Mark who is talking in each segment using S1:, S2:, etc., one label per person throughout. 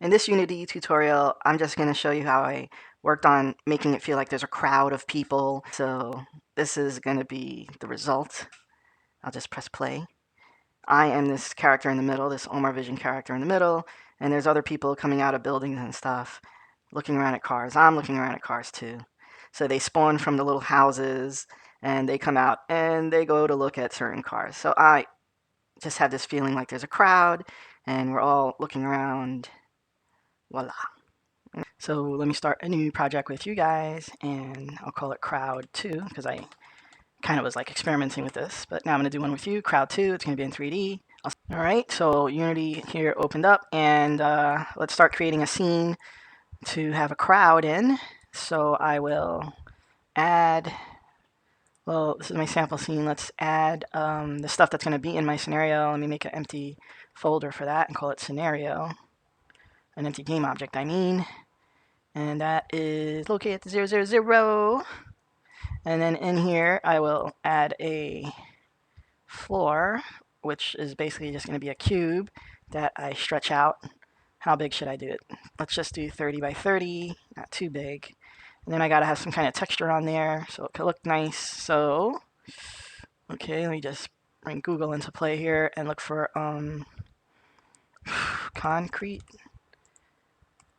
S1: In this Unity tutorial, I'm just going to show you how I worked on making it feel like there's a crowd of people. So this is going to be the result. I'll just press play. I am this character in the middle, this omarvision character in the middle, and there's other people coming out of buildings and stuff, looking around at cars. I'm looking around at cars too. So they spawn from the little houses, and they come out, and they go to look at certain cars. So I just have this feeling like there's a crowd, and we're all looking around. Voila. So let me start a new project with you guys, and I'll call it Crowd 2, because I kind of was like experimenting with this, but now I'm going to do one with you, Crowd 2. It's going to be in 3D. All right, so Unity here opened up, and let's start creating a scene to have a crowd in. So I will add, well, this is my sample scene. Let's add the stuff that's going to be in my scenario. Let me make an empty folder for that and call it scenario. An empty game object, I mean. And that is located at 0, 0, 0. And then in here, I will add a floor, which is basically just going to be a cube that I stretch out. How big should I do it? Let's just do 30 by 30, not too big. And then I got to have some kind of texture on there so it could look nice. So, okay, let me just bring Google into play here and look for concrete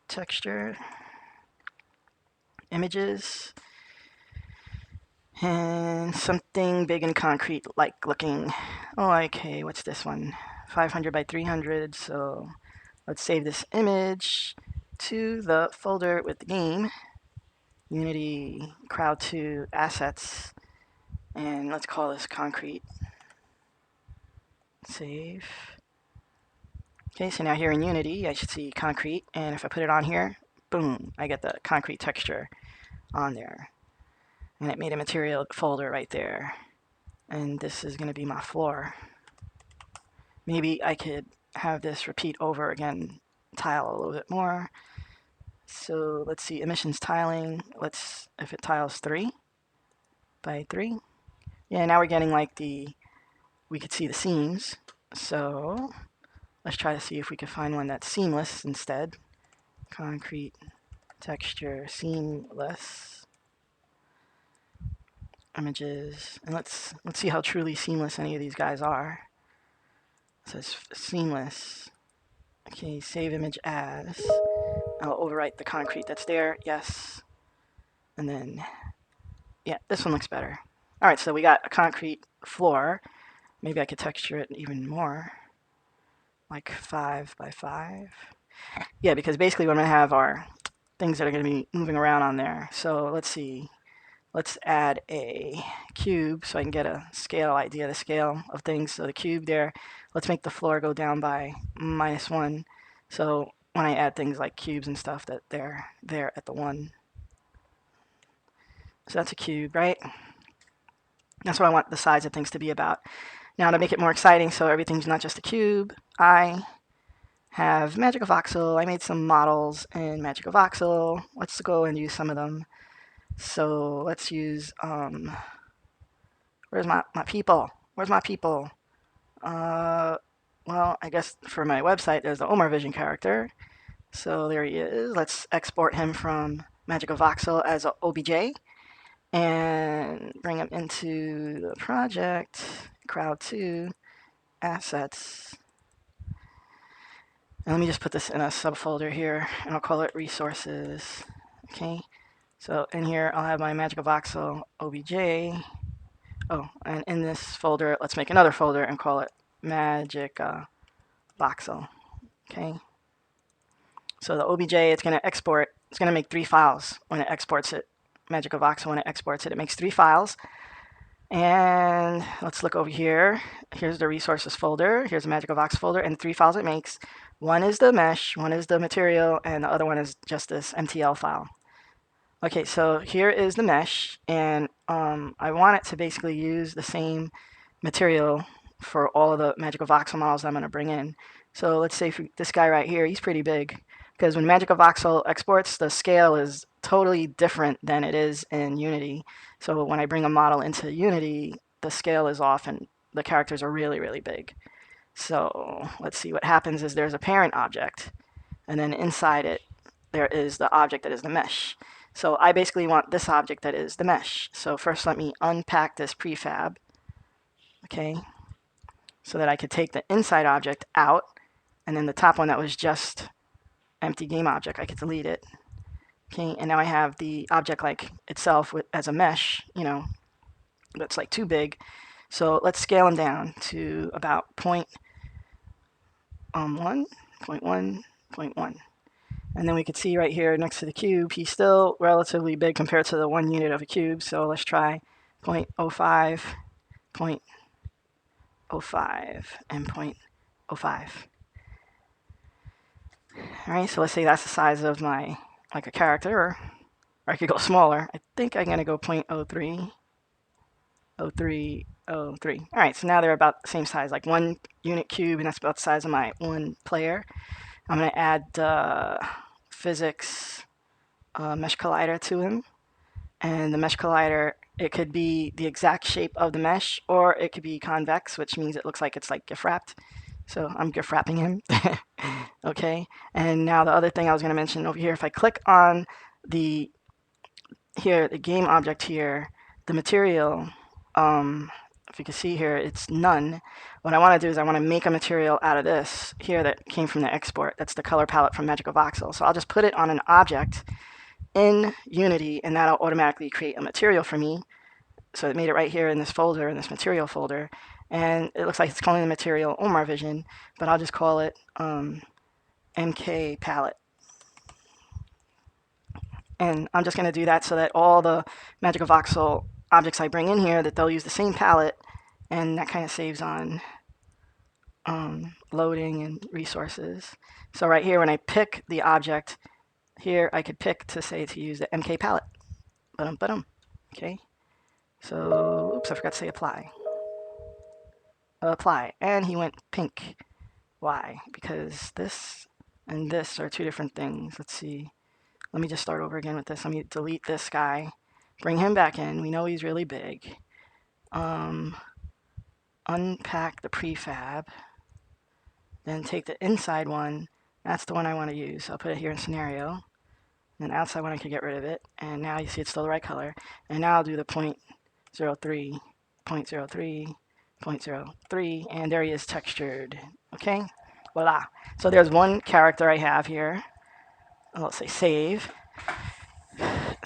S1: texture. Images, and something big and concrete like looking. Oh, okay, what's this one? 500 by 300. So let's save this image to the folder with the game, Unity Crowd 2 assets, and let's call this concrete. Save. Okay, so now here in Unity I should see concrete, and if I put it on here, boom, I get the concrete texture on there. And it made a material folder right there. And this is going to be my floor. Maybe I could have this repeat over again, tile a little bit more. So let's see, emissions tiling. Let's, if it tiles 3 by 3. Yeah, now we're getting like we could see the seams. So let's try to see if we can find one that's seamless instead. Concrete texture seamless. Images, and let's see how truly seamless any of these guys are. It says seamless. Okay, save image as. I'll overwrite the concrete that's there. Yes. And then, yeah, this one looks better. All right, so we got a concrete floor. Maybe I could texture it even more, like 5 by 5. Yeah, because basically what I'm gonna have are things that are gonna be moving around on there. So let's see. Let's add a cube so I can get a scale idea, the scale of things. So the cube there, let's make the floor go down by -1. So when I add things like cubes and stuff, that they're there at the 1. So that's a cube, right? That's what I want the size of things to be about. Now to make it more exciting, so everything's not just a cube, I have Magic of Voxel. I made some models in Magic of Voxel. Let's go and use some of them. So let's use, where's my people? Where's my people? Well, I guess for my website, there's the omarvision character. So there he is. Let's export him from Magic of Voxel as a OBJ and bring him into the project, Crowd 2, Assets. And let me just put this in a subfolder here, and I'll call it Resources. Okay. So in here, I'll have my Magic of Voxel OBJ. Oh, and in this folder, let's make another folder and call it Magic Voxel. Okay. So the OBJ, it's going to export. It's going to make 3 files when it exports it. Magic of Voxel, when it exports it, it makes 3 files. And let's look over here. Here's the resources folder. Here's the Magic of Voxel folder, and 3 files it makes. One is the mesh, one is the material, and the other one is just this MTL file. Okay, so here is the mesh, and I want it to basically use the same material for all of the Magic of Voxel models I'm going to bring in. So let's say for this guy right here, he's pretty big, because when Magic of Voxel exports, the scale is totally different than it is in Unity. So when I bring a model into Unity, the scale is off and the characters are really, really big. So let's see what happens is there's a parent object. and then inside it, there is the object that is the mesh. So I basically want this object that is the mesh. So first let me unpack this prefab, okay, so that I could take the inside object out, and then the top one that was just empty game object, I could delete it. Okay, and now I have the object like itself as a mesh, that's like too big. So let's scale them down to about 1, 0.1, 0.1. And then we could see right here next to the cube, he's still relatively big compared to the 1 unit of a cube. So let's try 0.05, 0.05, and 0.05. All right, so let's say that's the size of my, like a character, or I could go smaller. I think I'm gonna go 0.03, 03, 03. All right, so now they're about the same size, like 1 unit cube, and that's about the size of my 1 player. I'm gonna add physics mesh collider to him. And the mesh collider, it could be the exact shape of the mesh, or it could be convex, which means it looks like it's like gift wrapped. So I'm gift wrapping him. Okay, and now the other thing I was going to mention over here, if I click on the game object here, the material, if you can see here, it's none. What I want to do is I want to make a material out of this here that came from the export. That's the color palette from Magical Voxel. So I'll just put it on an object in Unity, and that'll automatically create a material for me. So it made it right here in this folder, in this material folder. And it looks like it's calling the material omarvision, but I'll just call it MK palette. And I'm just going to do that so that all the Magical Voxel objects I bring in here, that they'll use the same palette, and that kind of saves on loading and resources. So right here, when I pick the object, here I could pick to say to use the MK palette. Okay. So, oops, I forgot to say apply. Apply, and he went pink. Why? Because this and this are 2 different things. Let's see. Let me just start over again with this. Let me delete this guy. Bring him back in. We know he's really big. Unpack the prefab. Then take the inside one. That's the one I want to use. I'll put it here in scenario. And outside one I can get rid of it. And now you see it's still the right color. And now I'll do the 0.03, 0.03, 0.03, and there he is textured. Okay, voila. So there's one character I have here. Let's say save.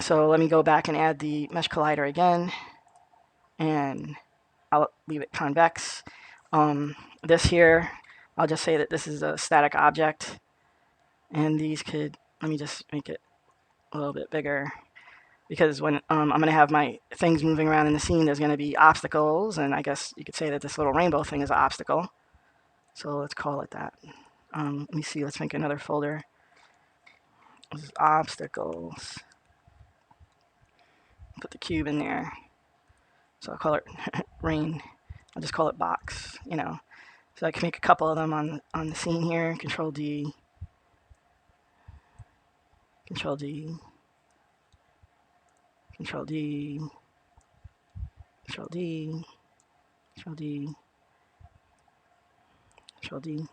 S1: So let me go back and add the mesh collider again, and I'll leave it convex. This here, I'll just say that this is a static object, and these could, let me just make it a little bit bigger, because when I'm going to have my things moving around in the scene, there's going to be obstacles, and I guess you could say that this little rainbow thing is an obstacle. So let's call it that. Let me see, let's make another folder. This is obstacles. Put the cube in there. So I'll call it rain. I'll just call it box, So I can make a couple of them on the scene here. Control D. Control D. Control D. Control D. Control D. Control D.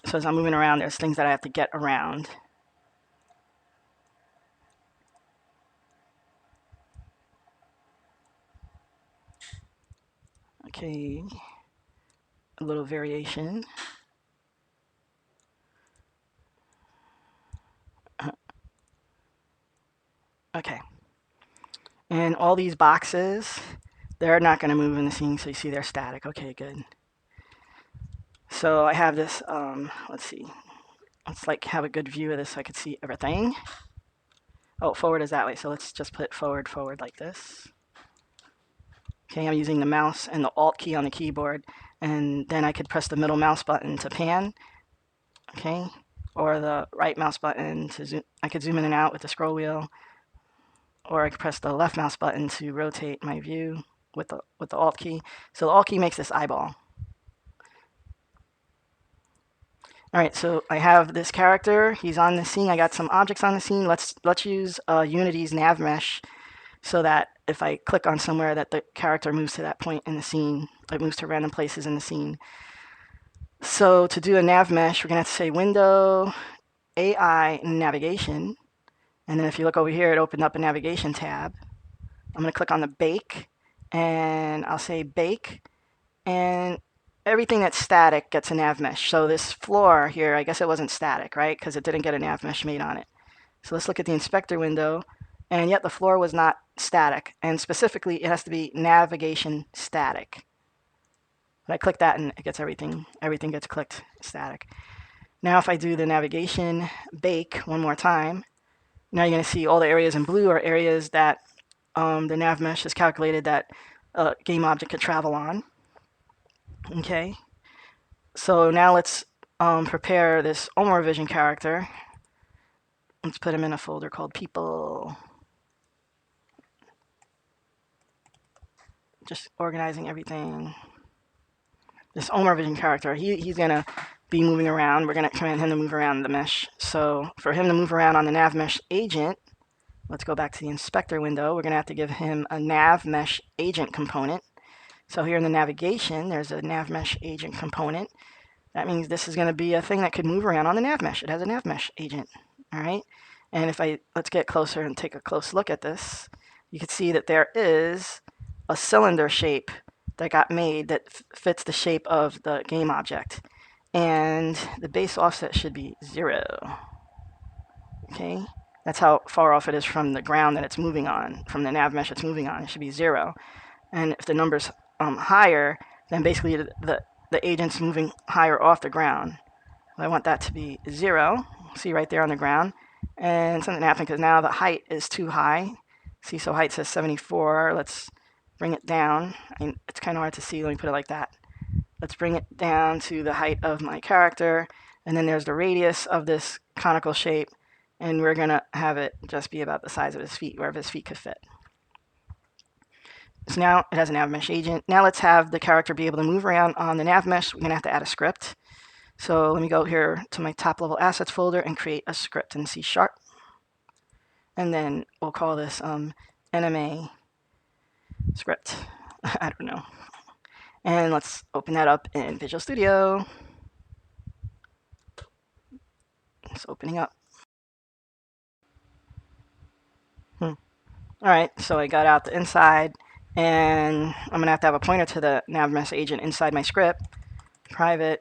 S1: So as I'm moving around, there's things that I have to get around. Okay, a little variation. Okay, and all these boxes, they're not going to move in the scene, so you see they're static. Okay, good. So I have this, let's see. Let's like have a good view of this so I could see everything. Oh, forward is that way, so let's just put forward like this. Okay, I'm using the mouse and the Alt key on the keyboard, and then I could press the middle mouse button to pan, okay, or the right mouse button to zoom. I could zoom in and out with the scroll wheel, or I could press the left mouse button to rotate my view with the Alt key. So the Alt key makes this eyeball. All right, so I have this character. He's on the scene. I got some objects on the scene. Let's use Unity's NavMesh, so that if I click on somewhere, that the character moves to that point in the scene. It moves to random places in the scene. So to do a nav mesh, we're going to have to say window AI navigation. And then if you look over here, it opened up a navigation tab. I'm going to click on the bake, and I'll say bake. And everything that's static gets a nav mesh. So this floor here, I guess it wasn't static, right? Because it didn't get a nav mesh made on it. So let's look at the inspector window. And yet the floor was not static. And specifically, it has to be navigation static. But I click that and it gets everything gets clicked static. Now if I do the navigation bake one more time, now you're going to see all the areas in blue are areas that the nav mesh has calculated that a game object could travel on. Okay, so now let's prepare this omarvision character. Let's put him in a folder called people. Just organizing everything. This omarvision character, he's going to be moving around. We're going to command him to move around the mesh. So for him to move around on the NavMeshAgent, let's go back to the inspector window. We're going to have to give him a NavMeshAgent component. So here in the navigation, there's a NavMeshAgent component. That means this is going to be a thing that could move around on the NavMesh. It has a NavMeshAgent. All right. And if let's get closer and take a close look at this, you can see that there is a cylinder shape that got made that fits the shape of the game object. And the base offset should be 0. Okay. That's how far off it is from the ground that it's moving on, from the nav mesh it's moving on. It should be 0. And if the number's higher, then basically the agent's moving higher off the ground. I want that to be 0. See right there on the ground. And something happened because now the height is too high. See, so height says 74. Let's bring it down. I mean, it's kind of hard to see. Let me put it like that. Let's bring it down to the height of my character. And then there's the radius of this conical shape. And we're going to have it just be about the size of his feet, wherever his feet could fit. So now it has a NavMeshAgent. Now let's have the character be able to move around on the NavMesh. We're going to have to add a script. So let me go here to my top level assets folder and create a script in C#. And then we'll call this NMA script. I don't know. And let's open that up in Visual Studio. It's opening up. All right, so I got out the inside, and I'm going to have a pointer to the NavMeshAgent inside my script. Private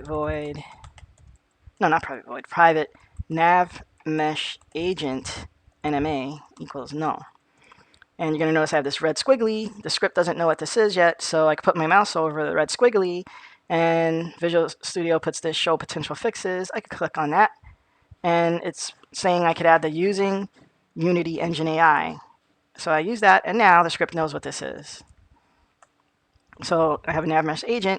S1: void, no, not private void, private NavMeshAgent NMA equals null. And you're going to notice I have this red squiggly. The script doesn't know what this is yet, so I can put my mouse over the red squiggly, and Visual Studio puts this show potential fixes. I could click on that, and it's saying I could add the using Unity Engine AI. So I use that, and now the script knows what this is. So I have a NavMeshAgent.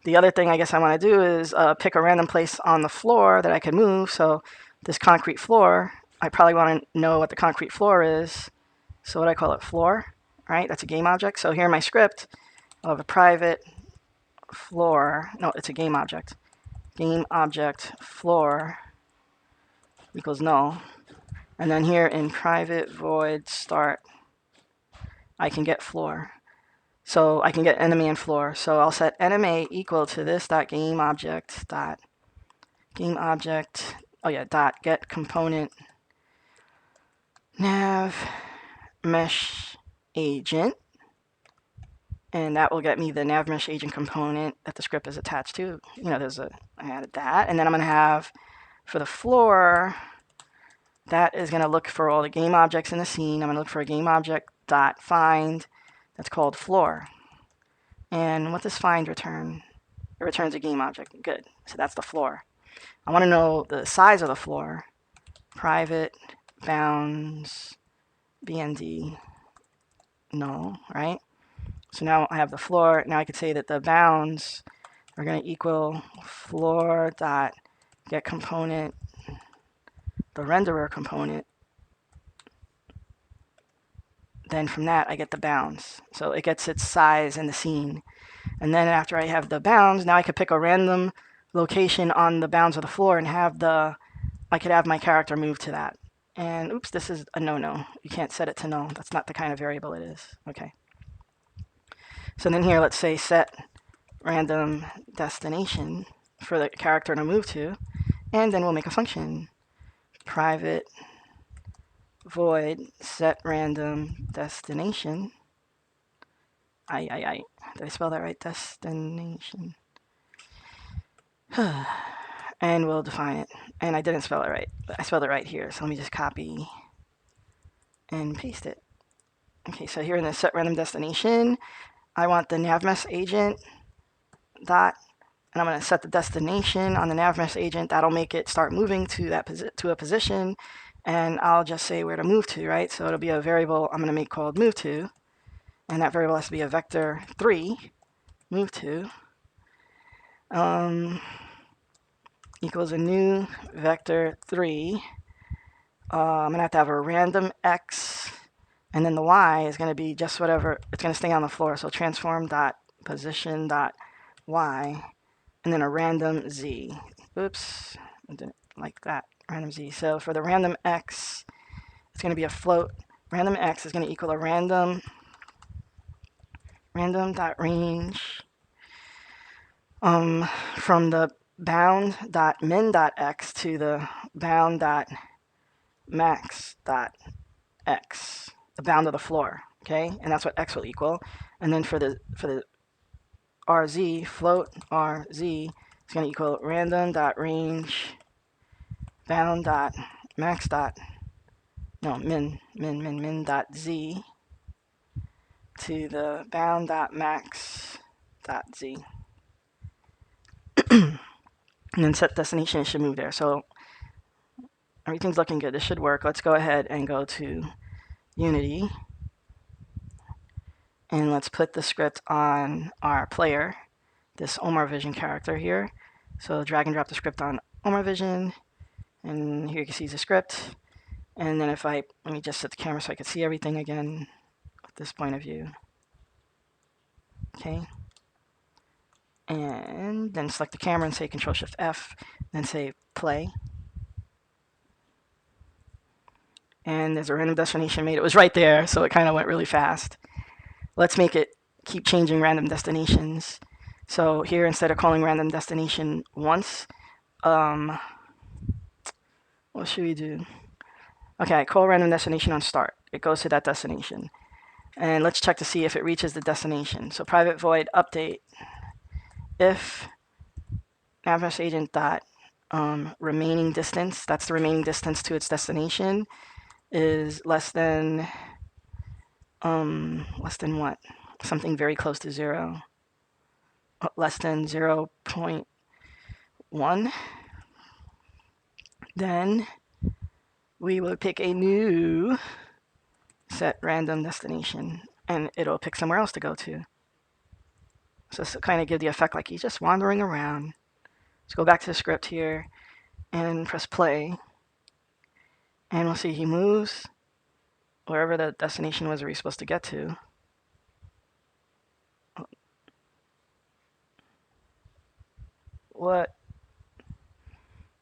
S1: The other thing I guess I want to do is pick a random place on the floor that I can move. So this concrete floor, I probably want to know what the concrete floor is. So what do I call it? Floor, right? That's a game object. So here in my script, I'll have a private floor. No, it's a game object. Game object floor equals null. And then here in private void start, I can get floor. So I can get enemy and floor. So I'll set enemy equal to this dot game object dot game object. Oh yeah, dot get component nav mesh agent, and that will get me the nav mesh agent component that the script is attached to. You know, I added that, and then I'm going to have for the floor. That is going to look for all the game objects in the scene. I'm going to look for a game object dot find that's called floor. And what does find return? It returns a game object. Good. So that's the floor. I want to know the size of the floor. Private bounds BND null, right? So now I have the floor. Now I could say that the bounds are going to equal floor dot get component, the renderer component. Then from that I get the bounds. So it gets its size in the scene. And then after I have the bounds, now I could pick a random location on the bounds of the floor and I could have my character move to that. And oops, this is a no-no. You can't set it to null. That's not the kind of variable it is. Okay. So then here, let's say set random destination for the character to move to, and then we'll make a function. Private void set random destination. Did I spell that right? Destination. And we'll define it. And I didn't spell it right. I spelled it right here. So let me just copy and paste it. Okay, so here in the set random destination, I want the NavMesh agent dot, and I'm going to set the destination on the NavMesh agent. That'll make it start moving to that to a position, and I'll just say where to move to, right? So it'll be a variable I'm going to make called move to, and that variable has to be a vector 3 move to equals a new vector 3. I'm going to have a random x, and then the y is going to be just whatever. It's going to stay on the floor. So transform dot position dot y, and then a random z. Oops, I didn't like that. Random z. So for the random x, it's going to be a float. Random x is going to equal a random dot range from the bound dot min dot x to the bound dot max dot x, the bound of the floor. Okay, and that's what x will equal. And then for the rz, float rz, is going to equal random dot range bound dot max dot min dot z to the bound dot max dot z. And then set destination should move there. So everything's looking good. This should work. Let's go ahead and go to Unity. And let's put the script on our player, this omarvision character here. So drag and drop the script on omarvision. And here you can see the script. And then let me just set the camera so I can see everything again at this point of view. Okay. And then select the camera and say Control-Shift-F, then say play. And there's a random destination made. It was right there, so it kind of went really fast. Let's make it keep changing random destinations. So here, instead of calling random destination once, what should we do? Okay, I call random destination on start. It goes to that destination. And let's check to see if it reaches the destination. So private void update if NavMeshAgent dot remaining distance, that's the remaining distance to its destination, is less than what? Something very close to 0. Less than 0.1. Then we will pick a new set random destination, and it'll pick somewhere else to go to. So this will kind of give the effect like he's just wandering around. Let's go back to the script here and press play. And we'll see he moves wherever the destination was we're supposed to get to. What?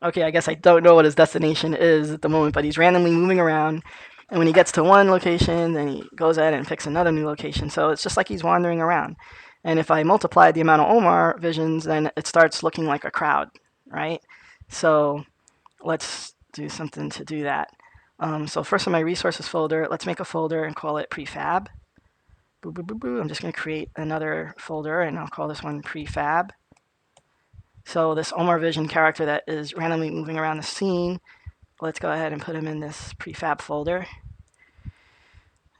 S1: Okay, I guess I don't know what his destination is at the moment, but he's randomly moving around. And when he gets to one location, then he goes ahead and picks another new location. So it's just like he's wandering around. And if I multiply the amount of Omar visions, then it starts looking like a crowd, right? So let's do something to do that. So first in my resources folder, let's make a folder and call it prefab. Boo, boo, boo, boo. I'm just going to create another folder, and I'll call this one prefab. So this omarvision character that is randomly moving around the scene, let's go ahead and put him in this prefab folder.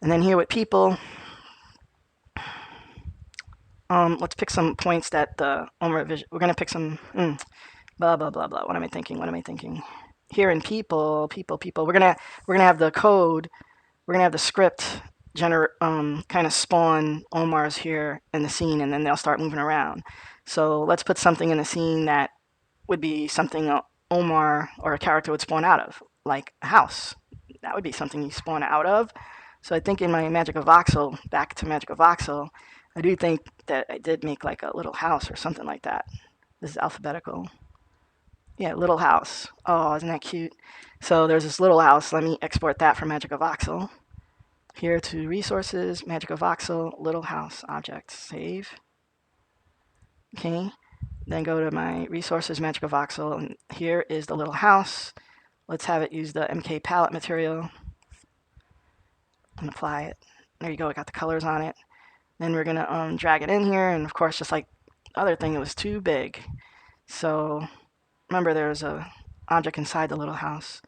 S1: And then here with people, let's pick some points that the omarvision, we're going to pick some, blah, blah, blah, blah. What am I thinking? Here in people, we're gonna have the code, we're gonna have the script kind of spawn Omars here in the scene, and then they'll start moving around. So let's put something in the scene that would be something Omar or a character would spawn out of, like a house. That would be something you spawn out of. So I think in my Magic of Voxel, back to Magic of Voxel, I do think that I did make like a little house or something like that. This is alphabetical. Yeah, little house. Oh, isn't that cute? So there's this little house. Let me export that from Magic of Voxel. Here to resources, Magic of Voxel, little house object. Save. Okay, then go to my resources, magical voxel, and here is the little house. Let's have it use the MK palette material and apply it. There you go, it got the colors on it. Then we're gonna drag it in here, and of course, just like the other thing, it was too big. So remember, there's a object inside the little house.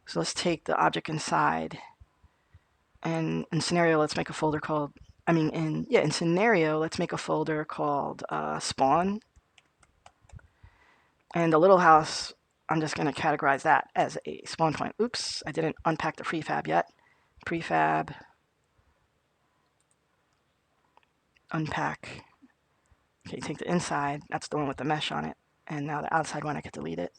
S1: So let's take the object inside, and in scenario, let's make a folder called, in scenario, let's make a folder called spawn. And the little house, I'm just going to categorize that as a spawn point. Oops, I didn't unpack the prefab yet. Prefab, unpack. Okay, take the inside, that's the one with the mesh on it. And now the outside one, I can delete it.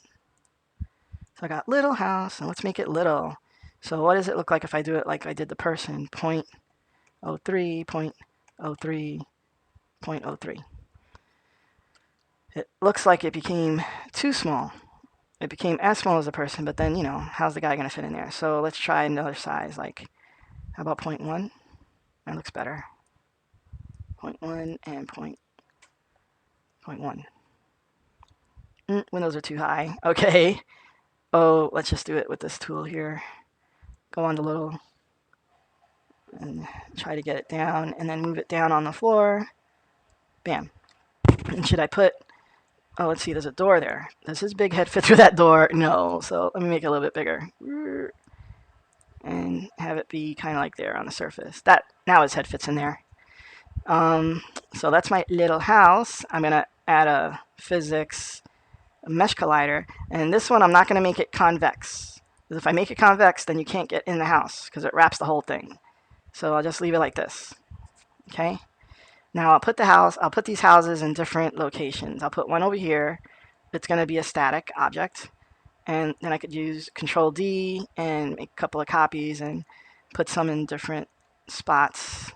S1: So I got little house, and let's make it little. So what does it look like if I do it like I did the person? 0.03, 0.03, 0.03. It looks like it became too small. It became as small as the person, but then, how's the guy going to fit in there? So let's try another size, like, how about 0.1? That looks better. 0.1 and 0.1. Windows are too high. Okay. Oh, let's just do it with this tool here. Go on to little and try to get it down, and then move it down on the floor. Bam. And should I put, oh, let's see, there's a door there. Does his big head fit through that door? No. So let me make it a little bit bigger. And have it be kind of like there on the surface. That, now his head fits in there. So that's my little house. I'm going to add a physics mesh collider. And this one, I'm not going to make it convex. Because if I make it convex, then you can't get in the house because it wraps the whole thing. So I'll just leave it like this. Okay. Now I'll put these houses in different locations. I'll put one over here. It's going to be a static object. And then I could use Control D and make a couple of copies and put some in different spots.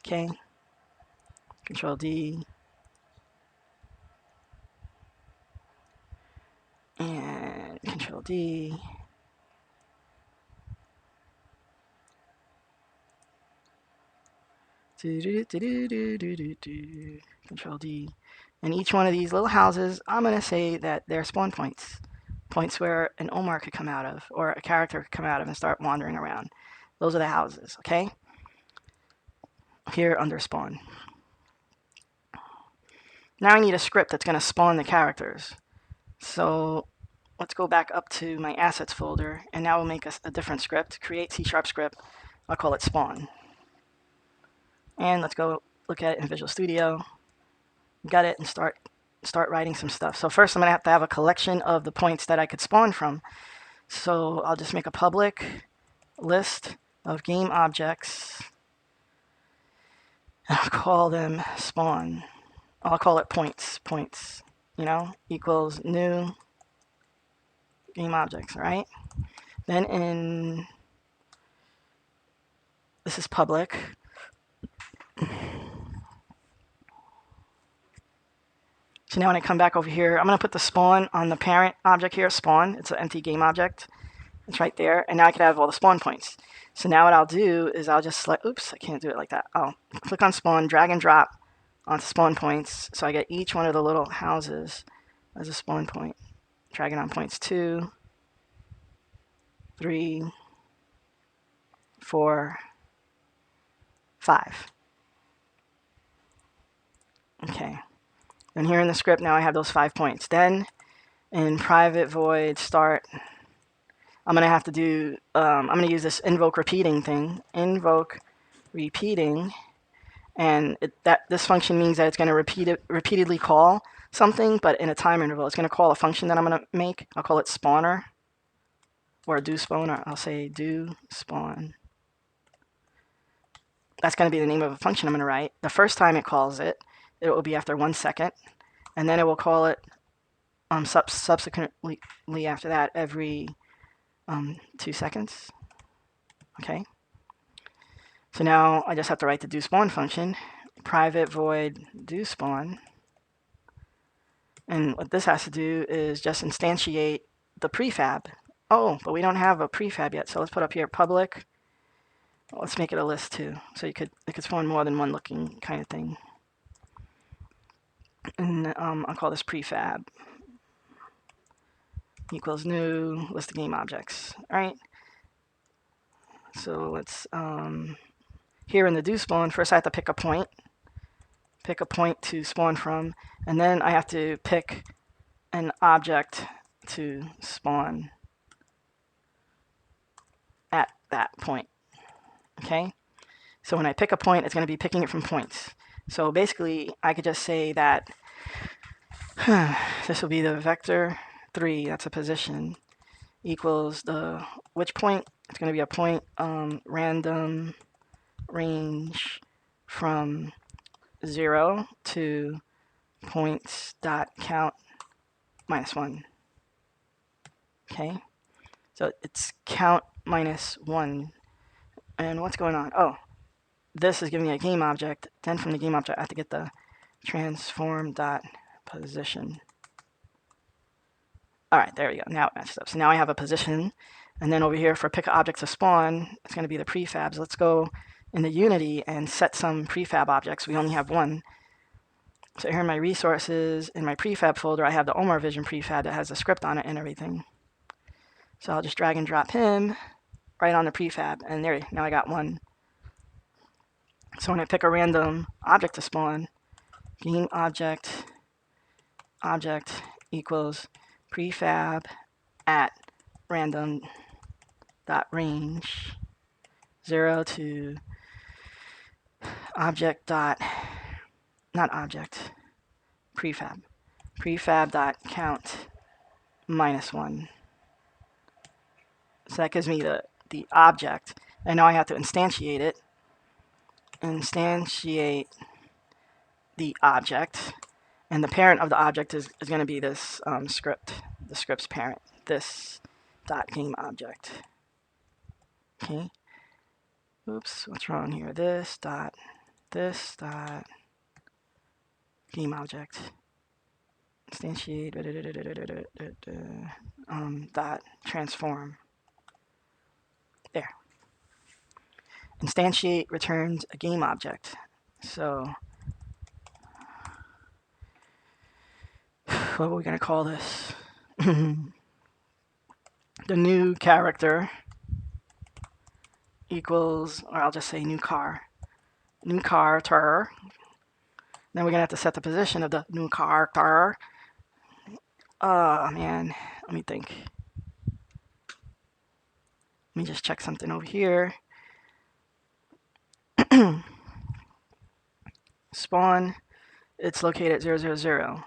S1: Okay. Control D. And Control D. Control D. And each one of these little houses, I'm going to say that they're spawn points. Points where an Omar could come out of, or a character could come out of and start wandering around. Those are the houses, okay? Here under spawn. Now I need a script that's going to spawn the characters. So let's go back up to my assets folder, and now we'll make a different script. Create C# script. I'll call it spawn. And let's go look at it in Visual Studio. Got it, and start writing some stuff. So first I'm going to have a collection of the points that I could spawn from. So I'll just make a public list of game objects. I'll call them spawn. I'll call it points, equals new game objects, right? Then this is public. So now when I come back over here, I'm going to put the spawn on the parent object here, spawn. It's an empty game object. It's right there. And now I can have all the spawn points. So now what I'll do is I'll just select, oops, I can't do it like that. I'll click on spawn, drag and drop onto spawn points. So I get each one of the little houses as a spawn point. Drag it on points 2, 3, 4, 5. Okay. And here in the script, now I have those 5 points. Then in private void start, I'm going to have to do, I'm going to use this invoke repeating thing. Invoke repeating. And this function means that it's going to repeatedly call something, but in a time interval. It's going to call a function that I'm going to make. I'll call it spawner, or do spawn, or I'll say do spawn. That's going to be the name of a function I'm going to write. The first time it calls it, it will be after 1 second, and then it will call it subsequently after that every 2 seconds. Okay. So now I just have to write the do spawn function, private void do spawn. And what this has to do is just instantiate the prefab. Oh, but we don't have a prefab yet, so let's put up here public. Let's make it a list too, so it could spawn more than one looking kind of thing. And I'll call this prefab equals new list of game objects. All right. So let's here in the do spawn, first I have to pick a point to spawn from, and then I have to pick an object to spawn at that point. Okay. So when I pick a point, it's going to be picking it from points. So basically, I could just say that this will be the vector 3, that's a position, equals the which point? It's going to be a point random range from 0 to points dot count minus 1. Okay, so it's count minus 1. And what's going on? Oh, this is giving me a game object. Then from the game object, I have to get the transform dot position. All right, there we go. Now it matches up. So now I have a position. And then over here for pick object to spawn, it's going to be the prefabs. Let's go into Unity and set some prefab objects. We only have one. So here in my resources, in my prefab folder, I have the omarvision prefab that has a script on it and everything. So I'll just drag and drop him right on the prefab. And there, now I got one. So when I pick a random object to spawn, game object equals prefab at random dot range 0 to object dot not object prefab dot count minus 1. So that gives me the object, and now I have to instantiate it. Instantiate the object, and the parent of the object is going to be this script, the script's parent, this dot game object. Okay. Oops, what's wrong here? This dot game object. Instantiate dot transform. There. Instantiate returns a game object. So what are we going to call this? The new character equals, or I'll just say new car. New car. Then we're going to have to set the position of the new car. Oh, man. Let me think. Let me just check something over here. Spawn, it's located at 000.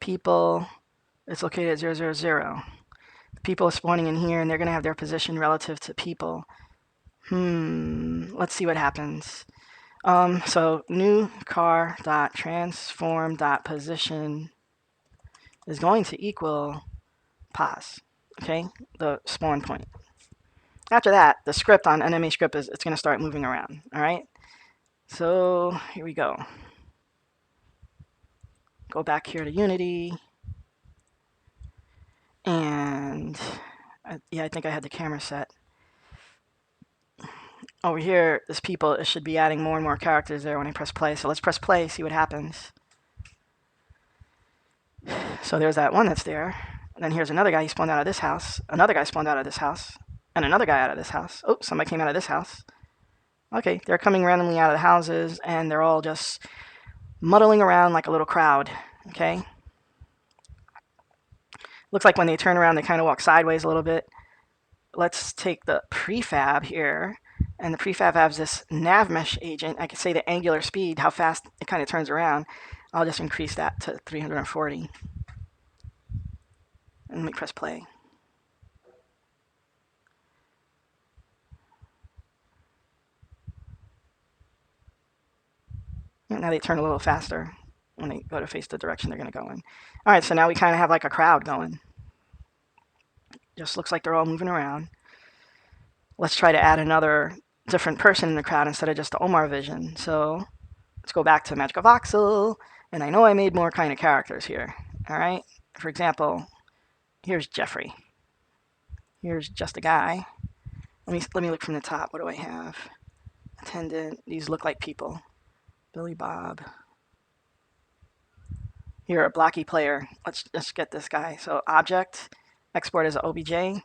S1: People, it's located at 000. People are spawning in here, and they're going to have their position relative to people. Let's see what happens. So new car dot transform dot position is going to equal pos. Okay, the spawn point. After that, the script on NMA script is it's going to start moving around. All right. So here we go. Go back here to Unity, and I think I had the camera set. Over here, this people, it should be adding more and more characters there when I press play. So let's press play, see what happens. So there's that one that's there. And then here's another guy, he spawned out of this house. Another guy spawned out of this house. And another guy out of this house. Oh, somebody came out of this house. Okay, they're coming randomly out of the houses, and they're all just muddling around like a little crowd. Okay? Looks like when they turn around, they kind of walk sideways a little bit. Let's take the prefab here. And the prefab has this NavMesh agent. I can say the angular speed, how fast it kind of turns around. I'll just increase that to 340. And let me press play. And now they turn a little faster when they go to face the direction they're going to go in. All right, so now we kind of have like a crowd going. Just looks like they're all moving around. Let's try to add another different person in the crowd instead of just the omarvision. So let's go back to Magic of Voxel. And I know I made more kind of characters here. All right. For example, here's Jeffrey. Here's just a guy. Let me look from the top. What do I have? Attendant. These look like people. Billy Bob. Here, a blocky player. Let's just get this guy. So object, export as OBJ.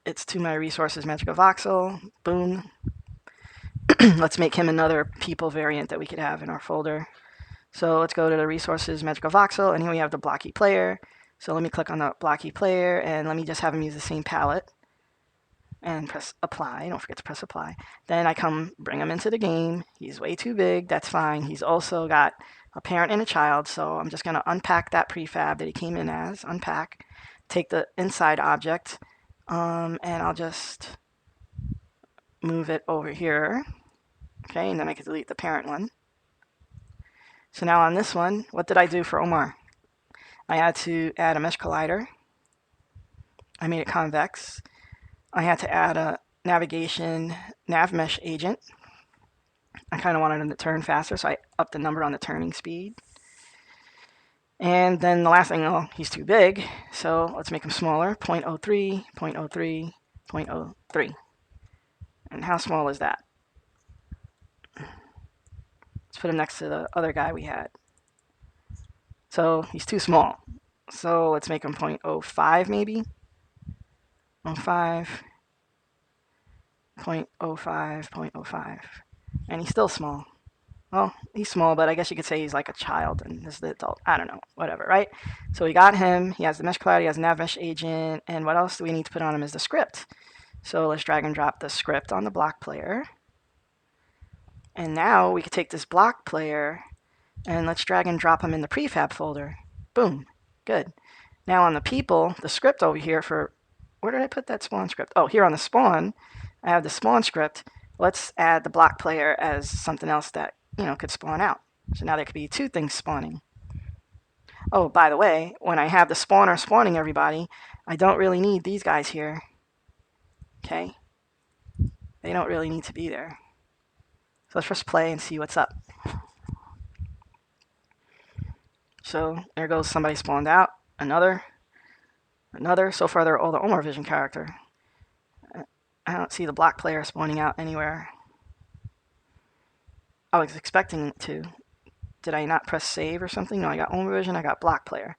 S1: It's to my resources magical voxel. Boom. Let's make him another people variant that we could have in our folder. So let's go to the resources magical voxel, and here we have the blocky player. So let me click on the blocky player, and let me just have him use the same palette. And press apply. Don't forget to press apply. Then I bring him into the game. He's way too big. That's fine. He's also got a parent and a child. So I'm just going to unpack that prefab that he came in as. Unpack. Take the inside object. And I'll just move it over here. Okay, and then I can delete the parent one. So now on this one, what did I do for Omar? I had to add a mesh collider. I made it convex. I had to add a navigation NavMeshAgent. I kind of wanted him to turn faster, so I upped the number on the turning speed. And then the last thing, oh, he's too big, so let's make him smaller. 0.03, 0.03, 0.03. And how small is that? Let's put him next to the other guy we had. So he's too small. So let's make him 0.05 maybe. 0.05, 0.05, 0.05. And he's still small. Well, he's small, but I guess you could say he's like a child and this is the adult. I don't know, whatever, right? So we got him. He has the mesh cloud, he has NavMeshAgent, and what else do we need to put on him is the script. So let's drag and drop the script on the block player. And now we could take this block player and let's drag and drop him in the prefab folder. Boom, good. Now on the people, the script over here for, where did I put that spawn script? Oh, here on the spawn, I have the spawn script. Let's add the block player as something else that, could spawn out. So now there could be two things spawning. Oh, by the way, when I have the spawner spawning everybody, I don't really need these guys here. Okay? They don't really need to be there. So let's press play and see what's up. So there goes somebody spawned out. Another. So far they're all the omarvision character. I don't see the block player spawning out anywhere. I was expecting it to. Did I not press save or something? No, I got omarvision, I got block player.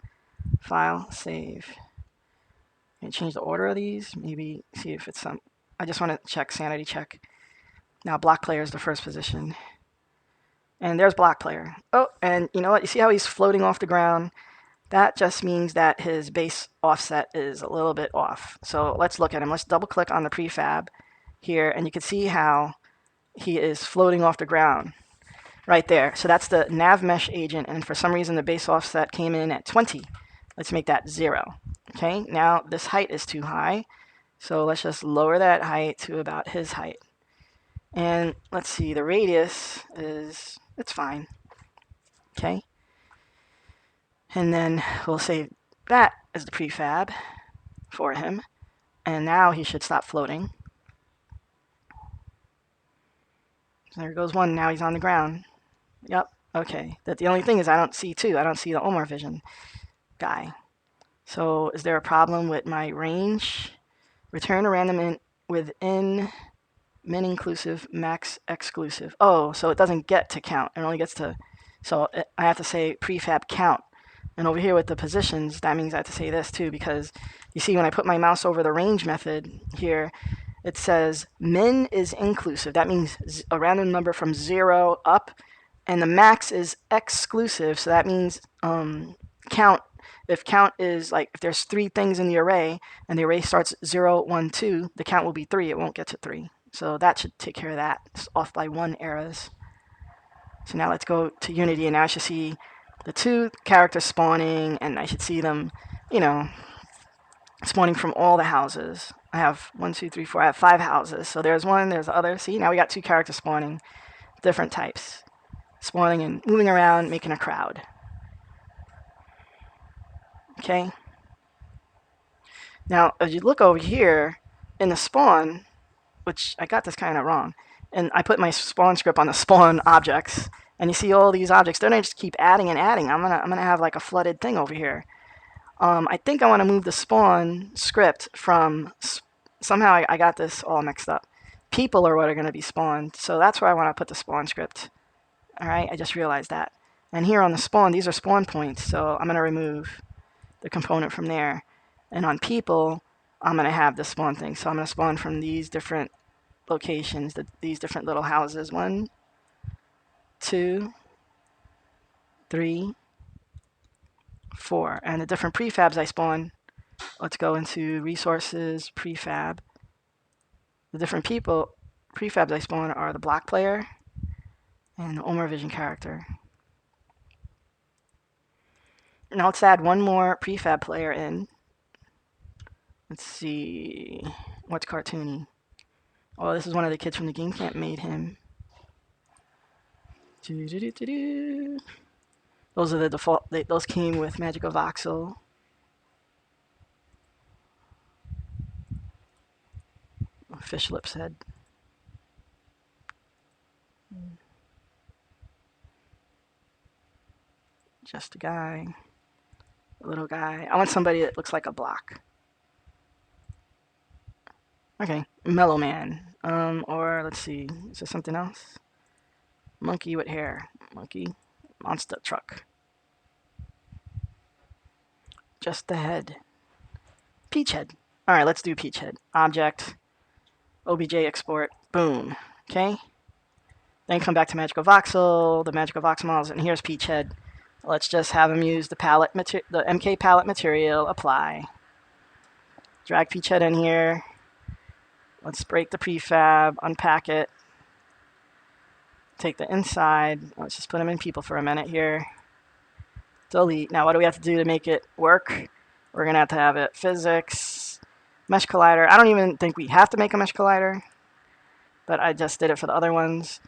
S1: File, save. Can I change the order of these? Maybe see if it's some. I just want to check, sanity check. Now block player is the first position. And there's block player. Oh, and you know what? You see how he's floating off the ground? That just means that his base offset is a little bit off. So let's look at him. Let's double click on the prefab here, and you can see how he is floating off the ground right there. So that's the NavMeshAgent, and for some reason the base offset came in at 20. Let's make that 0. Okay, now this height is too high, so let's just lower that height to about his height. And let's see, the radius is, it's fine. Okay, and then we'll save that as the prefab for him, and now he should stop floating. So there goes one, now he's on the ground. Yep, okay. The only thing is I don't see two. I don't see the omarvision guy. So is there a problem with my range? Return a random within min inclusive, max exclusive. Oh, so it doesn't get to count. It only gets to, so I have to say prefab count. And over here with the positions, that means I have to say this too, because you see when I put my mouse over the range method here, it says min is inclusive. That means a random number from 0 up, and the max is exclusive. So that means count. If count is like, if there's 3 things in the array, and the array starts 0, 1, 2, the count will be 3. It won't get to 3. So that should take care of that. It's off by 1 errors. So now let's go to Unity, and now I should see the 2 characters spawning, and I should see them, spawning from all the houses. I have 1, 2, 3, 4. I have 5 houses. So there's one, there's the other. See, now we got 2 characters spawning, different types, spawning and moving around, making a crowd. Okay. Now, as you look over here in the spawn, which I got this kind of wrong, and I put my spawn script on the spawn objects, and you see all these objects. They're gonna just keep adding and adding. I'm gonna have like a flooded thing over here. I think I want to move the spawn script from, somehow I got this all mixed up. People are what are going to be spawned, so that's where I want to put the spawn script. All right, I just realized that. And here on the spawn, these are spawn points, so I'm going to remove the component from there. And on people, I'm going to have the spawn thing. So I'm going to spawn from these different locations, these different little houses. 1, 2, 3, 4. And the different prefabs I spawn, let's go into resources, prefab. The different prefabs I spawn are the block player and the omarvision character. Now let's add one more prefab player in. Let's see, what's cartoony? Oh, this is one of the kids from the game camp made him. Those are the default, those came with Magic of Voxel. Fish lips head. Just a guy, a little guy. I want somebody that looks like a block. Okay, Mellow Man. Or let's see, is there something else? Monkey with hair. Monkey. Monster truck. Just the head. Peach head. Alright, let's do peach head. Object. OBJ export. Boom. Okay. Then come back to Magical Voxel, the Magical Voxel models, and here's peach head. Let's just have him use the the MK palette material. Apply. Drag peach head in here. Let's break the prefab, unpack it. Take the inside. Let's just put them in people for a minute here. Delete. Now what do we have to do to make it work? We're going to have it physics, mesh collider. I don't even think we have to make a mesh collider, but I just did it for the other ones.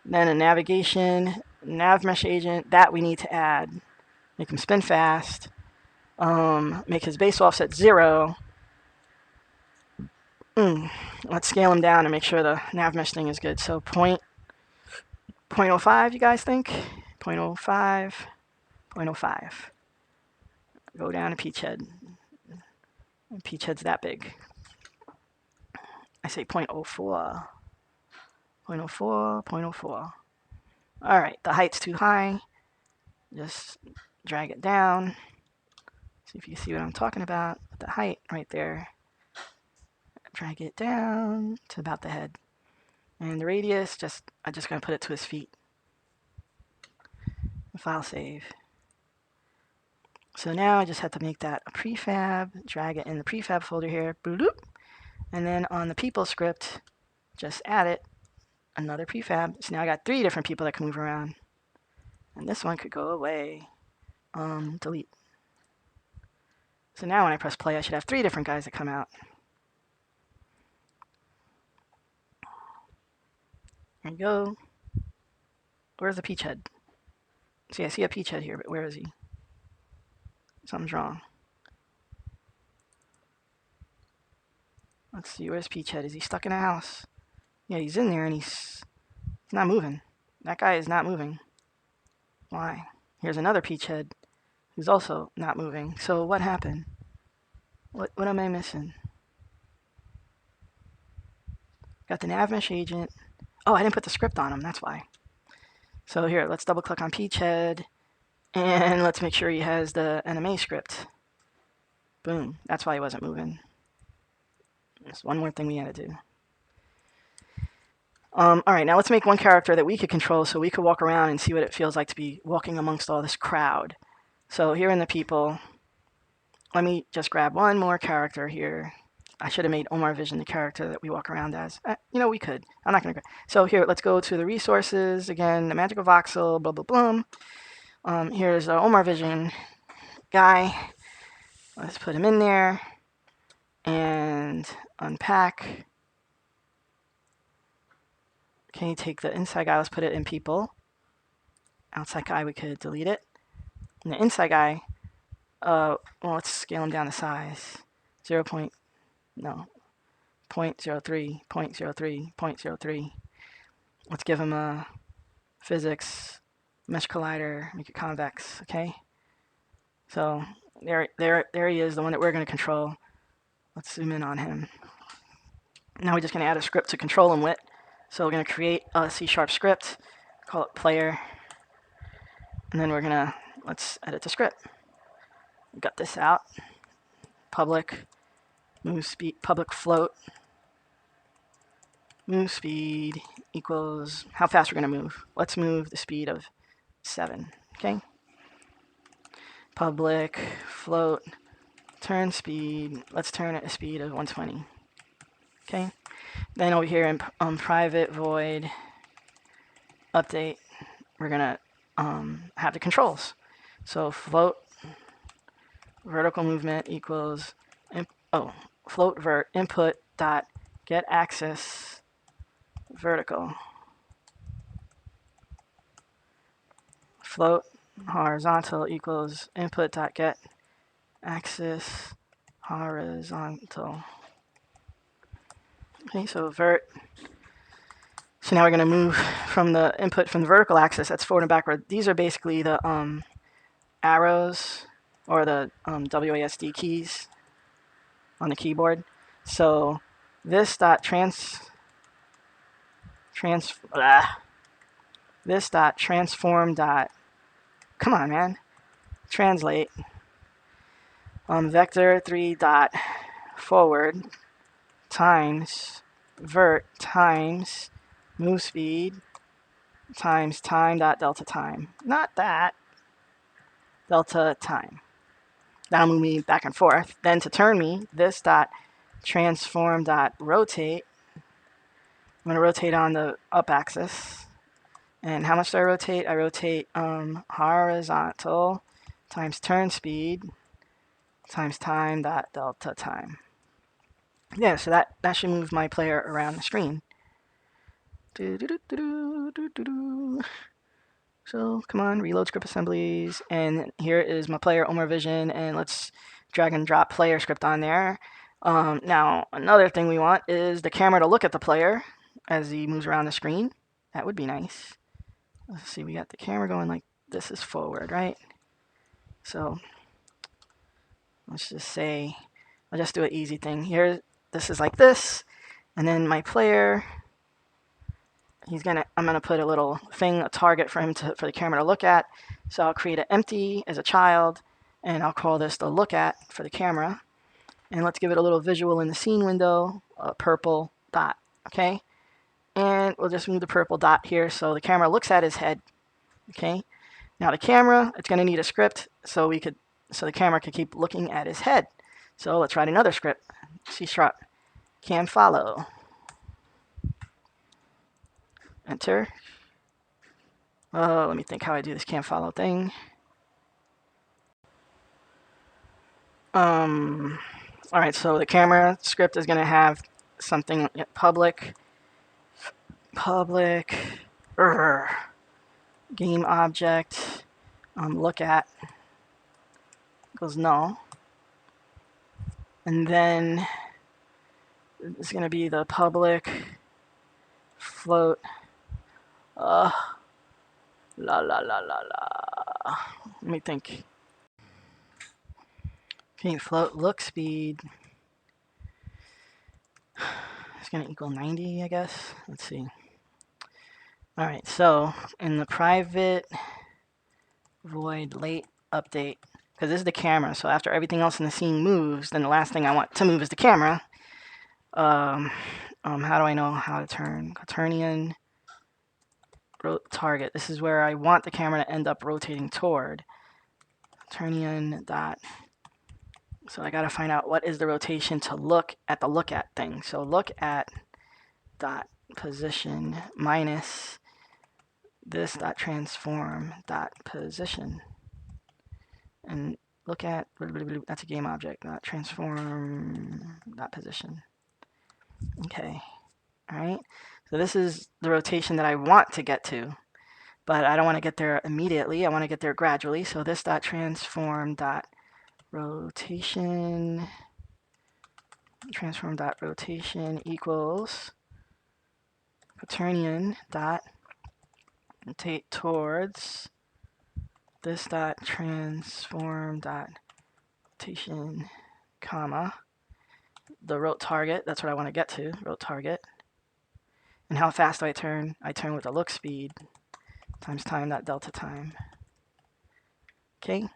S1: Then a navigation, NavMeshAgent, that we need to add. Make him spin fast. Make his base offset 0. Let's scale him down and make sure the NavMesh thing is good. So 0.05, you guys think? 0.05, 0.05. Go down to peach head. Peach head's that big. I say 0.04. 0.04, 0.04. All right, the height's too high. Just drag it down. See if you see what I'm talking about. The height right there. Drag it down to about the head. And the radius, I'm just gonna put it to his feet. File save. So now I just have to make that a prefab, drag it in the prefab folder here, bloop. And then on the people script, just add it, another prefab. So now I got 3 different people that can move around. And this one could go away. Delete. So now when I press play, I should have 3 different guys that come out. There you go. Where's the peach head? See, I see a peach head here, but where is he? Something's wrong. Let's see, where's peach head? Is he stuck in a house? Yeah, he's in there and he's not moving. That guy is not moving. Why? Here's another peach head who's also not moving. So what happened? What am I missing? Got the NavMeshAgent. Oh, I didn't put the script on him, that's why. So here, let's double click on peach head and let's make sure he has the NMA script. Boom, that's why he wasn't moving. There's one more thing we had to do. All right, now let's make one character that we could control so we could walk around and see what it feels like to be walking amongst all this crowd. So here in the people, let me just grab one more character here. I should have made omarvision the character that we walk around as. You know, we could. I'm not going to. So here, let's go to the resources. Again, the magical voxel, blah, blah, blah. Here's the omarvision guy. Let's put him in there and unpack. Okay, take the inside guy, let's put it in people. Outside guy, we could delete it. And the inside guy, well, let's scale him down to size. 0.03, 0.03, 0.03. Let's give him a physics, mesh collider, make it convex, okay? So there he is, the one that we're going to control. Let's zoom in on him. Now we're just going to add a script to control him with. So we're going to create a C# script, call it player. And then let's edit the script. Got this out. Public move speed, public float move speed equals how fast we're going to move. Let's move the speed of 7. Okay. Public float turn speed. Let's turn it a speed of 120. Okay. Then over here in private void update, we're going to have the controls. So float vertical movement equals float vert input dot get axis vertical. Float horizontal equals input dot get axis horizontal. Okay, so vert. So now we're going to move from the input from the vertical axis. That's forward and backward. These are basically the arrows or the WASD keys on the keyboard. So this dot this dot transform dot, come on man, translate vector 3 dot forward times vert times move speed times time dot delta time. Not that. Delta time. That'll move me back and forth. Then to turn me, this dot transform dot rotate. I'm going to rotate on the up axis. And how much do I rotate? I rotate horizontal times turn speed times time dot delta time. Yeah, so that should move my player around the screen. So come on, reload script assemblies, and here is my player omarvision, and let's drag and drop player script on there. Now another thing we want is the camera to look at the player as he moves around the screen. That would be nice. Let's see, we got the camera going like this is forward, right? So let's just say, I'll just do an easy thing here. This is like this, and then my player, I'm gonna put a little thing, a target for the camera to look at. So I'll create an empty as a child, and I'll call this the look at for the camera. And let's give it a little visual in the scene window, a purple dot, okay? And we'll just move the purple dot here so the camera looks at his head, okay? Now the camera, it's gonna need a script so the camera could keep looking at his head. So let's write another script. C# cam follow. Enter. Let me think how I do this cam follow thing. All right, so the camera script is going to have something public game object look at equals null, and then it's going to be the public float la la la la la. Let me think. Okay, float look speed is going to equal 90, I guess. Let's see. All right, so in the private void late update, because this is the camera, so after everything else in the scene moves, then the last thing I want to move is the camera. How do I know how to turn? Quaternion target. This is where I want the camera to end up rotating toward. Quaternion dot. So I got to find out what is the rotation to look at the look at thing. So look at dot position minus this dot transform dot position. And look at, that's a game object, not transform dot position. Okay, all right. So this is the rotation that I want to get to, but I don't want to get there immediately. I want to get there gradually. So this dot transform dot rotation equals quaternion dot rotate towards this dot transform dot rotation comma the rote target. That's what I want to get to, rote target. And how fast do I turn? I turn with the look speed times time dot delta time. Okay,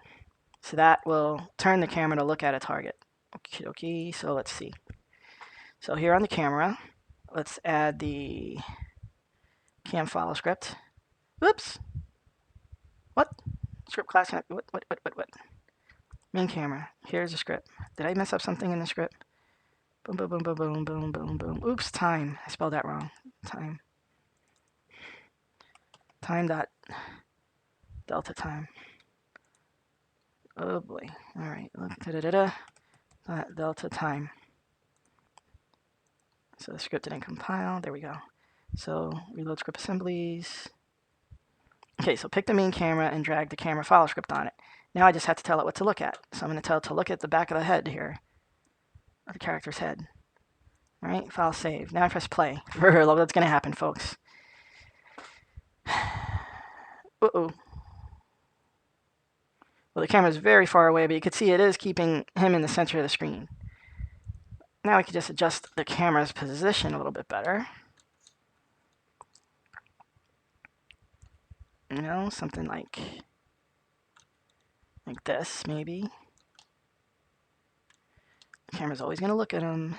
S1: so that will turn the camera to look at a target. Okay, so let's see. So here on the camera, let's add the cam follow script. Whoops. What? Script class. What? Main camera. Here's the script. Did I mess up something in the script? Boom, boom, boom, boom, boom, boom, boom, boom. Oops, time. I spelled that wrong. Time. Time dot delta time. Oh boy. All right. Delta time. So the script didn't compile. There we go. So reload script assemblies. Okay, so pick the main camera and drag the camera follow script on it. Now I just have to tell it what to look at. So I'm going to tell it to look at the back of the head here, or the character's head. All right, file save. Now I press play. What's going to happen, folks? Uh-oh. Well, the camera's very far away, but you can see it is keeping him in the center of the screen. Now I can just adjust the camera's position a little bit better. You know, something like this, maybe. The camera's always going to look at him.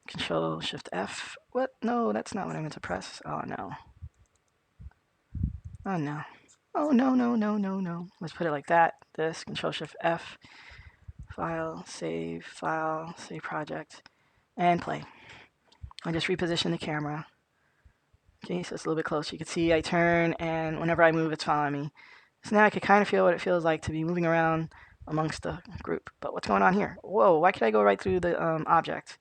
S1: Control Shift F. What? No, that's not what I meant to press. Oh, no. Oh, no. Oh, no, no, no, no, no. Let's put it like that. This, Control Shift F. File, save project, and play. I just reposition the camera. Okay, so it's a little bit closer. You can see I turn, and whenever I move, it's following me. So now I can kind of feel what it feels like to be moving around amongst the group. But what's going on here? Whoa, why could I go right through the object?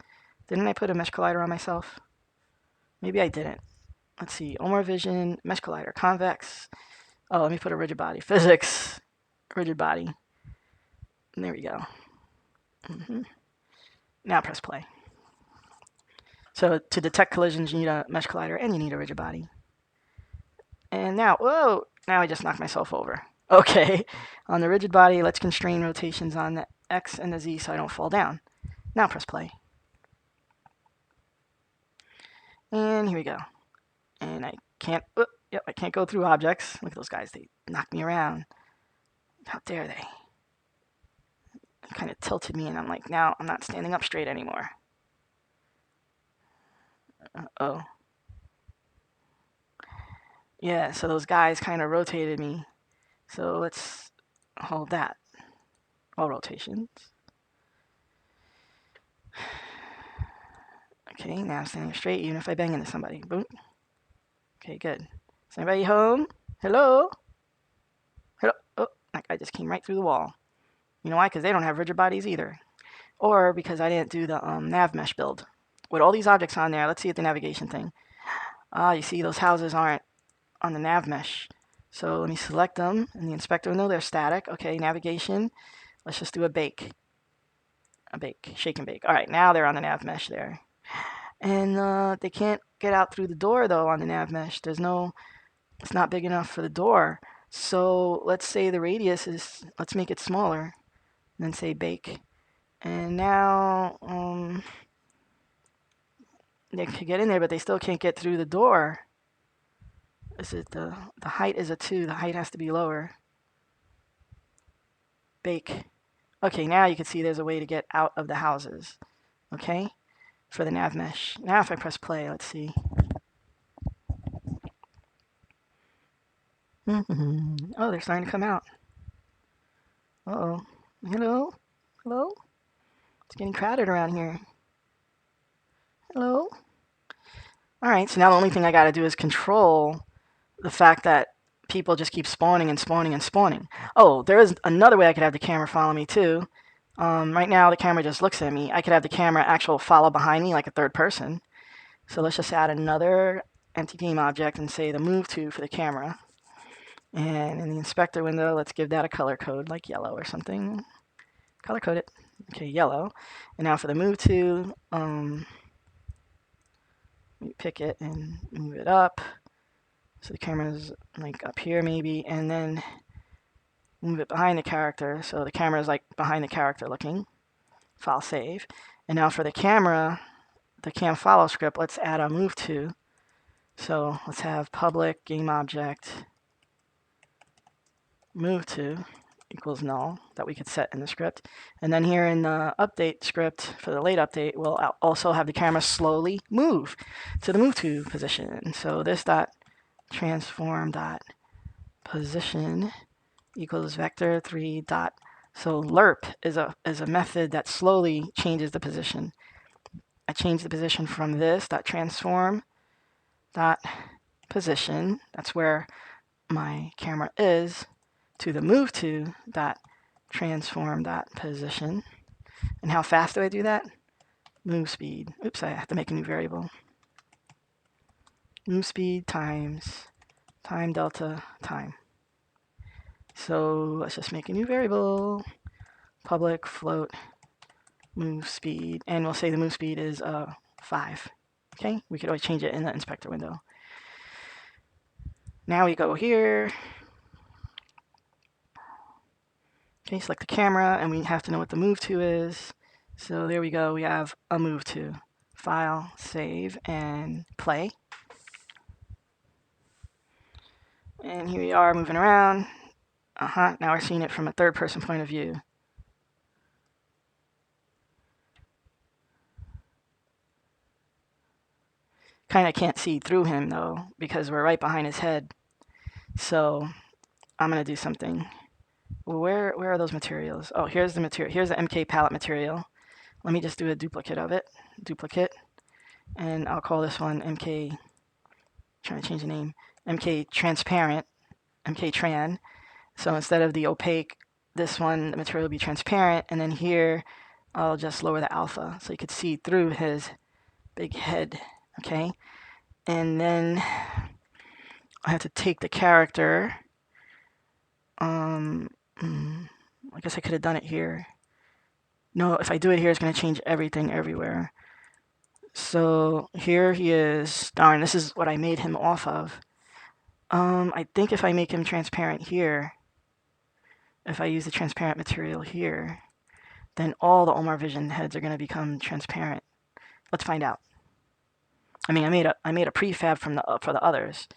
S1: Didn't I put a mesh collider on myself? Maybe I didn't. Let's see, omarvision, mesh collider, convex. Oh, let me put a rigid body. Physics, rigid body. And there we go. Now press play. So to detect collisions, you need a mesh collider and you need a rigid body. And now, whoa, now I just knocked myself over. Okay, on the rigid body, let's constrain rotations on the X and the Z so I don't fall down. Now press play. And here we go. And I can't, I can't go through objects. Look at those guys, they knock me around. How dare they? It kind of tilted me and I'm like, now I'm not standing up straight anymore. Uh-oh. Yeah, so those guys kind of rotated me. So let's hold that. All rotations. Okay, now I'm standing straight even if I bang into somebody. Boom. Okay, good. Is anybody home? Hello? Hello? Oh, that guy just came right through the wall. You know why? Because they don't have rigid bodies either. Or because I didn't do the NavMesh build. With all these objects on there, let's see at the navigation thing. You see those houses aren't on the NavMesh. So let me select them in the inspector window. They're static. Okay, navigation. Let's just do a bake. A bake. Shake and bake. All right, now they're on the NavMesh there. And they can't get out through the door, though, on the NavMesh. It's not big enough for the door. So let's say the radius is, let's make it smaller. And then say bake. And now they could get in there, but they still can't get through the door. Is it the height is a 2. The height has to be lower. Bake. Okay, now you can see there's a way to get out of the houses. Okay, for the NavMesh. Now if I press play, let's see. Oh, they're starting to come out. Uh-oh. Hello? Hello? It's getting crowded around here. Hello? All right, so now the only thing I got to do is control the fact that people just keep spawning and spawning and spawning. Oh, there is another way I could have the camera follow me too. Right now the camera just looks at me. I could have the camera actual follow behind me like a third person. So let's just add another empty game object and say the move to for the camera. And in the inspector window, let's give that a color code like yellow or something. Color code it. Okay, yellow. And now for the move to, we pick it and move it up. So the camera's like up here maybe, and then move it behind the character. So the camera's like behind the character looking. File save. And now for the camera, the cam follow script, let's add a move to. So let's have public game object move to equals null that we could set in the script. And then here in the update script for the late update, we'll also have the camera slowly move to the move to position. So this dot transform dot position equals vector 3 dot. So lerp is a method that slowly changes the position. I change the position from this dot transform dot position, that's where my camera is, to the move to dot transform dot position. And how fast do I do that? Move speed. Oops, I have to make a new variable. Move speed times time delta time. So let's just make a new variable. Public float move speed, and we'll say the move speed is 5. Okay, we could always change it in the inspector window. Now we go here. Okay, select the camera, and we have to know what the move to is. So there we go, we have a move to. File, save, and play. And here we are moving around. Now we're seeing it from a third person point of view. Kind of can't see through him though, because we're right behind his head. So I'm gonna do something. Where are those materials? Oh, here's the material. Here's the MK palette material. Let me just do a duplicate of it. Duplicate. And I'll call this one MK, trying to change the name, MK transparent, MK tran. So instead of the opaque, this one, the material will be transparent. And then here, I'll just lower the alpha so you could see through his big head. Okay. And then I have to take the character. I guess I could have done it here. No, if I do it here, it's going to change everything everywhere. So here he is. Darn, this is what I made him off of. I think if I make him transparent here, if I use the transparent material here, then all the omarvision heads are going to become transparent. Let's find out. I mean, I made a prefab from for the others,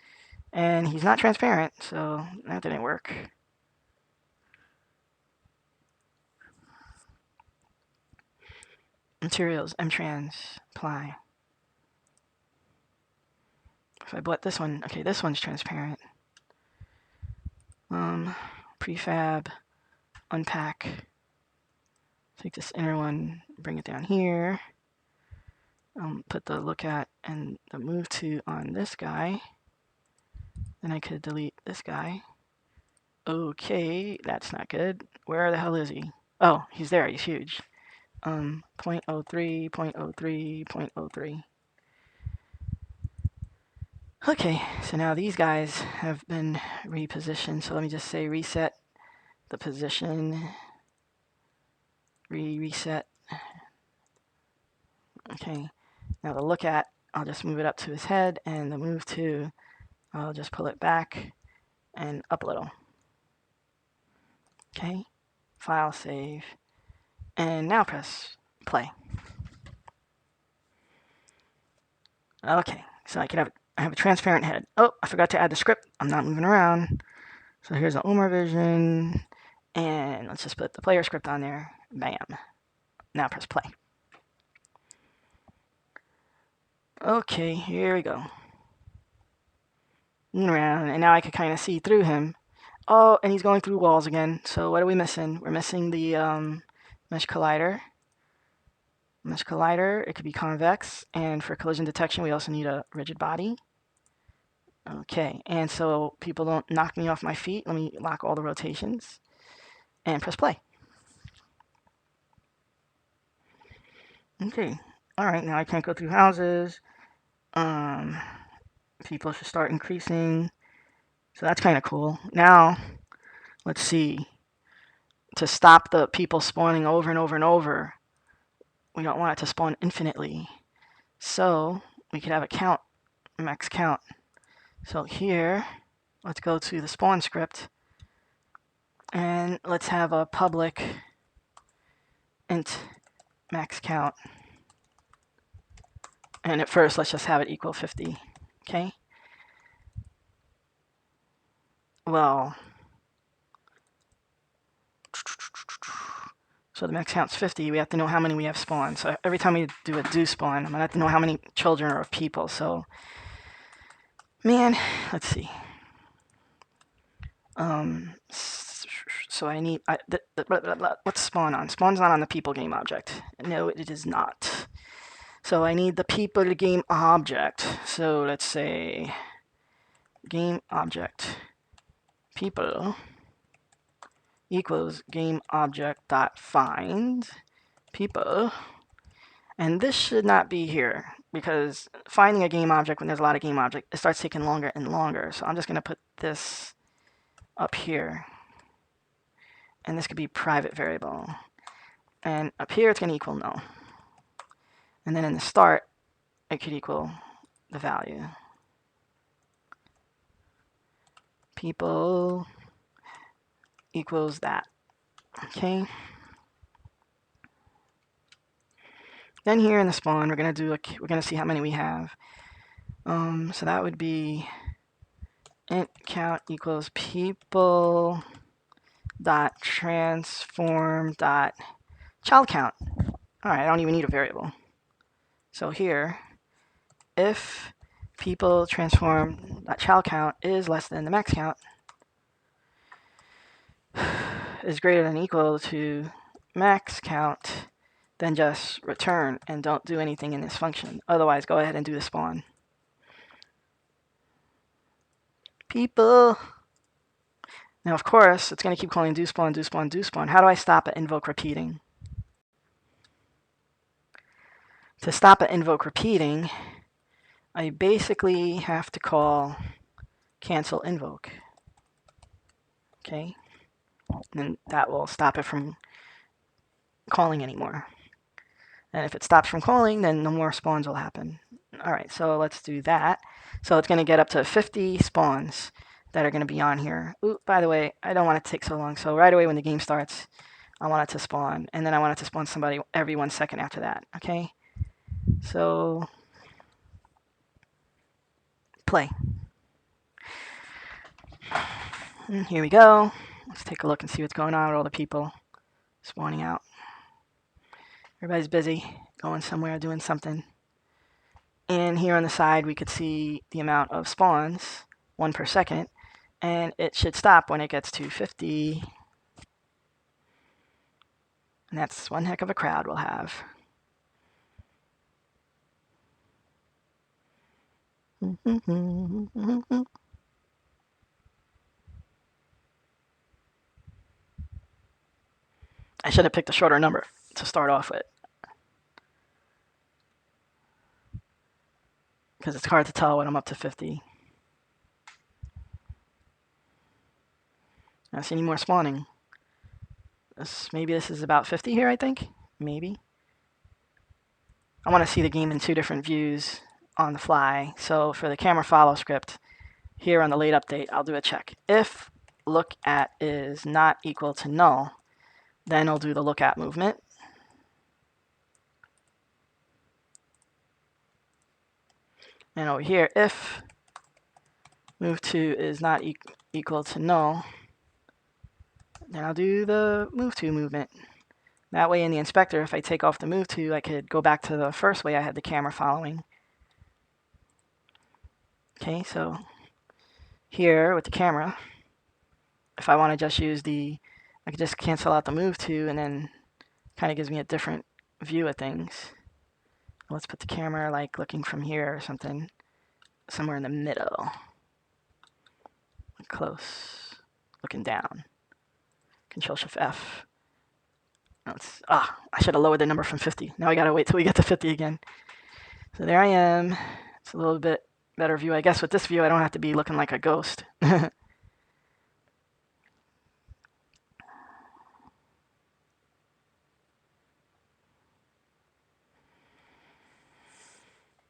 S1: and he's not transparent, so that didn't work. Materials, mtrans, apply. If I bought this one, okay, this one's transparent. Prefab, unpack. Take this inner one, bring it down here. Put the look at and the move to on this guy. Then I could delete this guy. Okay, that's not good. Where the hell is he? Oh, he's there. He's huge. 0.03, 0.03, 0.03. Okay, so now these guys have been repositioned. So let me just say reset the position. Reset. Okay, now the look at, I'll just move it up to his head, and the move to, I'll just pull it back and up a little. Okay, file, save, and now press play. Okay, so I have a transparent head. Oh, I forgot to add the script. I'm not moving around. So here's the omarvision, and let's just put the player script on there. Bam. Now press play. Okay, here we go. Moving around, and now I can kind of see through him. Oh, and he's going through walls again. So what are we missing? We're missing the mesh collider. Mesh collider, it could be convex, and for collision detection, we also need a rigid body. Okay, and so people don't knock me off my feet, let me lock all the rotations and press play. Okay, all right, now I can't go through houses. People should start increasing. So that's kind of cool. Now, let's see. To stop the people spawning over and over and over, we don't want it to spawn infinitely. So we could have a count, max count. So here, let's go to the spawn script, and let's have a public int max count. And at first, let's just have it equal 50. Okay. Well, So the max count's 50. We have to know how many we have spawned. So every time we do a do spawn, I'm going to have to know how many children are of people. So, man, let's see. So I need, what's spawn on? Spawn's not on the people game object. No, it is not. So I need the people game object. So let's say game object people equals game object dot find people. And this should not be here because finding a game object when there's a lot of game object, it starts taking longer and longer. So I'm just going to put this up here. And this could be private variable. And up here, it's going to equal no. And then in the start, it could equal the value. People equals that. Okay. Then here in the spawn, we're going to do we're going to see how many we have. So that would be int count equals people dot transform dot child count. All right, I don't even need a variable. So here, if people transform dot child count is less than the max count, is greater than or equal to max count, then just return and don't do anything in this function. Otherwise, go ahead and do the spawn. People. Now, of course, it's going to keep calling do spawn, do spawn, do spawn. How do I stop it invoke repeating? To stop it invoke repeating, I basically have to call cancel invoke. Okay? And that will stop it from calling anymore. And if it stops from calling, then no more spawns will happen. All right, so let's do that. So it's going to get up to 50 spawns that are going to be on here. Ooh, by the way, I don't want it to take so long. So right away when the game starts, I want it to spawn. And then I want it to spawn somebody every 1 second after that. Okay? So play. And here we go. Let's take a look and see what's going on with all the people spawning out. Everybody's busy, going somewhere, doing something. And here on the side, we could see the amount of spawns, 1 per second. And it should stop when it gets to 50. And that's one heck of a crowd we'll have. I should have picked a shorter number to start off with, because it's hard to tell when I'm up to 50. I don't see any more spawning. Maybe this is about 50 here, I think. Maybe. I want to see the game in 2 different views on the fly. So for the camera follow script, here on the late update, I'll do a check. If look at is not equal to null, then I'll do the look at movement. And over here, if move to is not equal to null, then I'll do the move to movement. That way in the inspector, if I take off the move to, I could go back to the first way I had the camera following. Okay, so here with the camera, if I want to just use I could just cancel out the move to, and then kind of gives me a different view of things. Let's put the camera like looking from here or something, somewhere in the middle. Close, looking down. Control-Shift-F. I should have lowered the number from 50. Now I gotta wait till we get to 50 again. So there I am. It's a little bit better view. I guess with this view, I don't have to be looking like a ghost.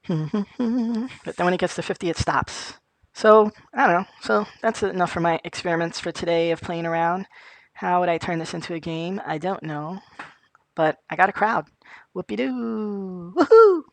S1: But then when it gets to 50, it stops. So, I don't know. So that's enough for my experiments for today of playing around. How would I turn this into a game? I don't know. But I got a crowd. Whoopie-doo! Woohoo!